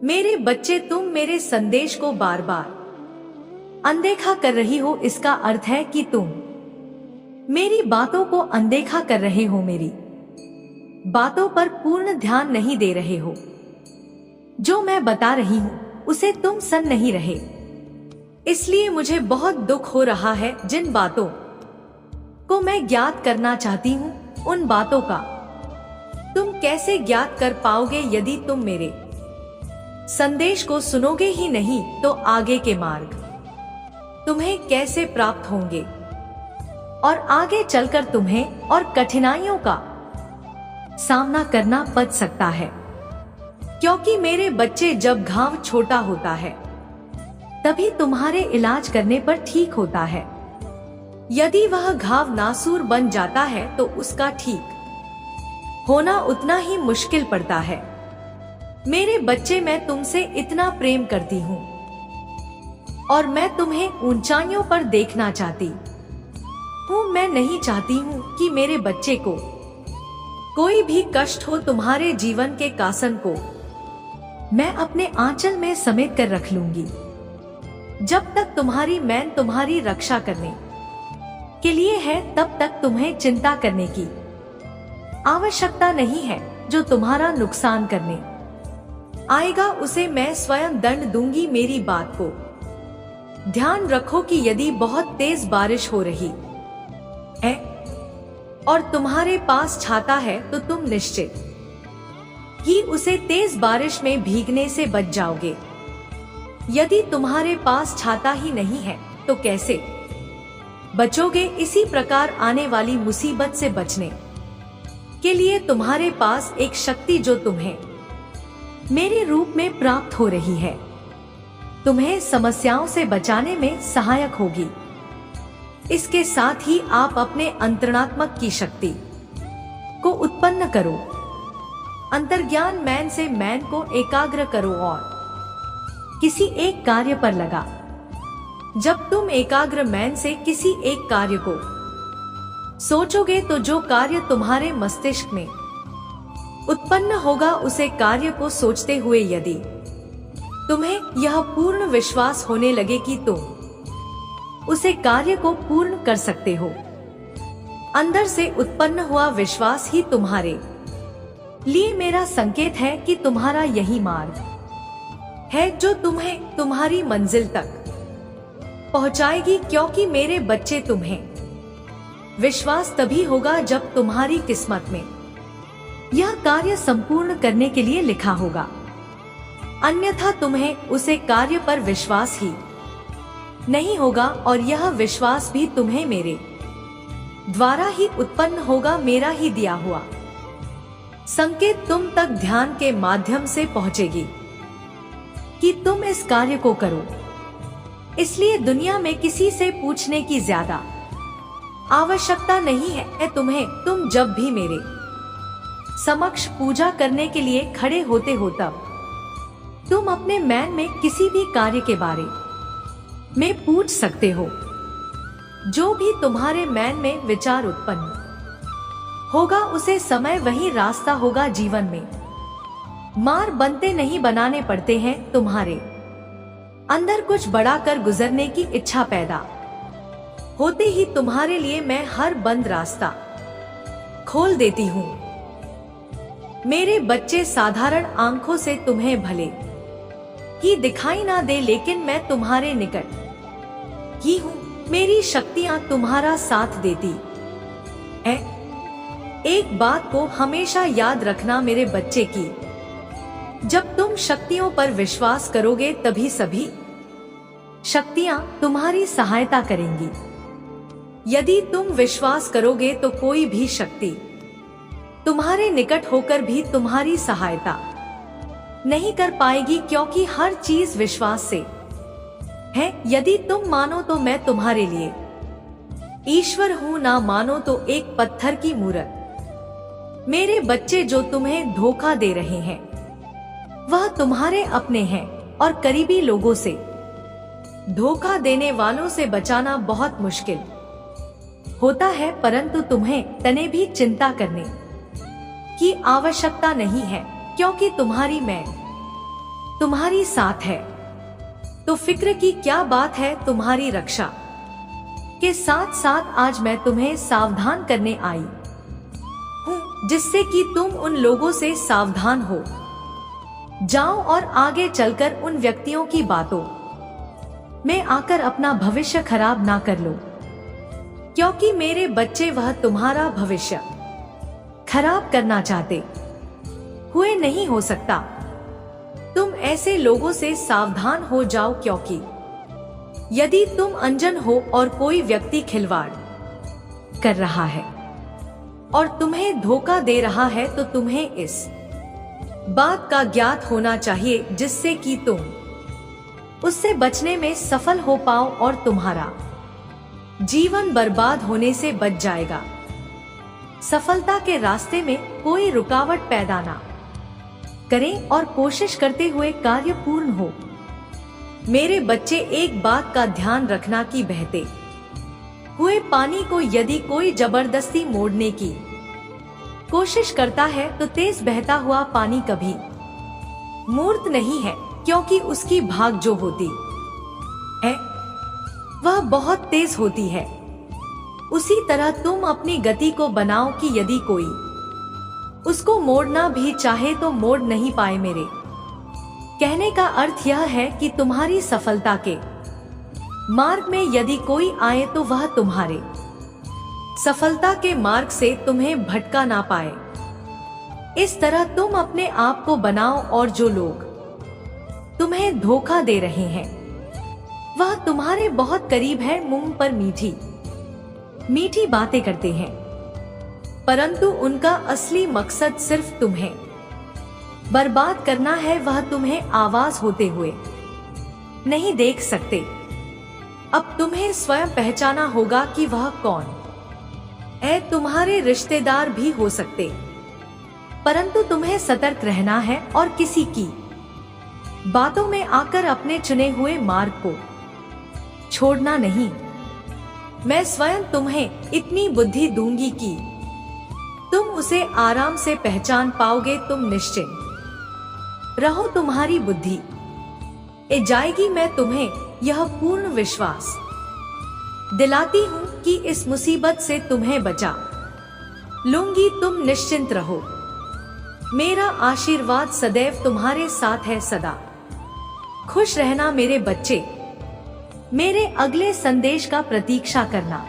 मेरे बच्चे, तुम मेरे संदेश को बार बार अनदेखा कर रही हो। इसका अर्थ है कि तुम मेरी बातों को अनदेखा कर रहे हो, मेरी बातों पर पूर्ण ध्यान नहीं दे रहे हो। जो मैं बता रही हूँ उसे तुम सुन नहीं रहे। इसलिए मुझे बहुत दुख हो रहा है। जिन बातों को मैं ज्ञात करना चाहती हूँ, उन बातों का तुम कैसे ज्ञात कर पाओगे यदि तुम मेरे संदेश को सुनोगे ही नहीं? तो आगे के मार्ग तुम्हें कैसे प्राप्त होंगे और आगे चलकर तुम्हें और कठिनाइयों का सामना करना पड़ सकता है। क्योंकि मेरे बच्चे, जब घाव छोटा होता है तभी तुम्हारे इलाज करने पर ठीक होता है। यदि वह घाव नासूर बन जाता है तो उसका ठीक होना उतना ही मुश्किल पड़ता है। मेरे बच्चे, मैं तुमसे इतना प्रेम करती हूँ और मैं तुम्हें ऊंचाइयों पर देखना चाहती हूँ। मैं नहीं चाहती हूँ कि मेरे बच्चे को कोई भी कष्ट हो। तुम्हारे जीवन के कासन को मैं अपने आंचल में समेट कर रख लूंगी। जब तक तुम्हारी मैन तुम्हारी रक्षा करने के लिए है, तब तक तुम्हें चिंता करने की आवश्यकता नहीं है। जो तुम्हारा नुकसान करने आएगा उसे मैं स्वयं दंड दूंगी। मेरी बात को ध्यान रखो कि यदि बहुत तेज बारिश हो रही है और तुम्हारे पास छाता है तो तुम निश्चित ही उसे तेज बारिश में भीगने से बच जाओगे। यदि तुम्हारे पास छाता ही नहीं है तो कैसे बचोगे? इसी प्रकार आने वाली मुसीबत से बचने के लिए तुम्हारे पास एक शक्ति जो तुम्हें मेरे रूप में प्राप्त हो रही है, तुम्हें समस्याओं से बचाने में सहायक होगी। इसके साथ ही आप अपने अंतरणात्मक की शक्ति को उत्पन्न करो। अंतर्ज्ञान मैन से मैन को एकाग्र करो और किसी एक कार्य पर लगा। जब तुम एकाग्र मैन से किसी एक कार्य को सोचोगे तो जो कार्य तुम्हारे मस्तिष्क में उत्पन्न होगा, उसे कार्य को सोचते हुए यदि तुम्हें यह पूर्ण विश्वास होने लगे कि तुम उसे कार्य को पूर्ण कर सकते हो, अंदर से उत्पन्न हुआ विश्वास ही तुम्हारे लिए मेरा संकेत है कि तुम्हारा यही मार्ग है जो तुम्हें तुम्हारी मंजिल तक पहुंचाएगी। क्योंकि मेरे बच्चे, तुम्हें विश्वास तभी होगा जब तुम्हारी किस्मत में यह कार्य संपूर्ण करने के लिए लिखा होगा। अन्यथा तुम्हें उसे कार्य पर विश्वास ही नहीं होगा और यह विश्वास भी तुम्हें मेरे द्वारा ही उत्पन्न होगा। मेरा ही दिया हुआ संकेत तुम तक ध्यान के माध्यम से पहुंचेगी कि तुम इस कार्य को करो। इसलिए दुनिया में किसी से पूछने की ज्यादा आवश्यकता नहीं है तुम्हें। तुम जब भी मेरे समक्ष पूजा करने के लिए खड़े होते हो, तब तुम अपने मैन में किसी भी कार्य के बारे में पूछ सकते हो। जो भी तुम्हारे मैन में विचार उत्पन्न होगा, उसे समय वही रास्ता होगा। जीवन में मार बनते नहीं बनाने पड़ते हैं। तुम्हारे अंदर कुछ बड़ा कर गुजरने की इच्छा पैदा होते ही तुम्हारे लिए मैं हर बंद रास्ता खोल देती हूँ। मेरे बच्चे, साधारण आंखों से तुम्हें भले ही दिखाई ना दे, लेकिन मैं तुम्हारे निकट ही हूँ। मेरी शक्तियाँ तुम्हारा साथ देती है। एक बात को हमेशा याद रखना मेरे बच्चे की, जब तुम शक्तियों पर विश्वास करोगे तभी सभी शक्तियाँ तुम्हारी सहायता करेंगी। यदि तुम विश्वास करोगे तो कोई भी शक्ति तुम्हारे निकट होकर भी तुम्हारी सहायता नहीं कर पाएगी, क्योंकि हर चीज विश्वास से है। यदि तुम मानो तो मैं तुम्हारे लिए ईश्वर हूँ, ना मानो तो एक पत्थर की मूर्त। मेरे बच्चे, जो तुम्हें धोखा दे रहे हैं वह तुम्हारे अपने हैं और करीबी लोगों से धोखा देने वालों से बचाना बहुत मुश्किल होता है। परंतु तुम्हें तने भी चिंता करने की आवश्यकता नहीं है, क्योंकि तुम्हारी मैं तुम्हारी साथ है, तो फिक्र की क्या बात है। तुम्हारी रक्षा के साथ साथ आज मैं तुम्हें सावधान करने आई हूँ, जिससे कि तुम उन लोगों से सावधान हो जाओ और आगे चलकर उन व्यक्तियों की बातों में आकर अपना भविष्य खराब ना कर लो, क्योंकि मेरे बच्चे वह तुम्हारा भविष्य खराब करना चाहते हुए नहीं हो सकता। तुम ऐसे लोगों से सावधान हो जाओ, क्योंकि यदि तुम अनजान हो और कोई व्यक्ति खिलवाड़ कर रहा है और तुम्हें धोखा दे रहा है, तो तुम्हें इस बात का ज्ञात होना चाहिए, जिससे कि तुम उससे बचने में सफल हो पाओ और तुम्हारा जीवन बर्बाद होने से बच जाएगा। सफलता के रास्ते में कोई रुकावट पैदा ना करें और कोशिश करते हुए कार्य पूर्ण हो। मेरे बच्चे, एक बात का ध्यान रखना कि बहते हुए पानी को यदि कोई जबरदस्ती मोड़ने की कोशिश करता है, तो तेज बहता हुआ पानी कभी मूर्त नहीं है, क्योंकि उसकी भाग जो होती है वह बहुत तेज होती है। उसी तरह तुम अपनी गति को बनाओ कि यदि कोई उसको मोड़ना भी चाहे तो मोड़ नहीं पाए। मेरे कहने का अर्थ यह है कि तुम्हारी सफलता के मार्ग में यदि कोई आए तो वह तुम्हारे सफलता के मार्ग से तुम्हें भटका ना पाए। इस तरह तुम अपने आप को बनाओ और जो लोग तुम्हें धोखा दे रहे हैं वह तुम्हारे बहुत करीब है, मुंह पर मीठी मीठी बातें करते हैं, परंतु उनका असली मकसद सिर्फ तुम्हें बर्बाद करना है। वह तुम्हें आवाज होते हुए नहीं देख सकते। अब तुम्हें स्वयं पहचाना होगा कि वह कौन है। तुम्हारे रिश्तेदार भी हो सकते, परंतु तुम्हें सतर्क रहना है और किसी की बातों में आकर अपने चुने हुए मार्ग को छोड़ना नहीं। मैं स्वयं तुम्हें इतनी बुद्धि दूंगी कि तुम उसे आराम से पहचान पाओगे। तुम निश्चिंत रहो, तुम्हारी बुद्धि ए जाएगी। मैं तुम्हें यह पूर्ण विश्वास दिलाती हूँ कि इस मुसीबत से तुम्हें बचा लूंगी। तुम निश्चिंत रहो, मेरा आशीर्वाद सदैव तुम्हारे साथ है। सदा खुश रहना मेरे बच्चे। मेरे अगले संदेश का प्रतीक्षा करना।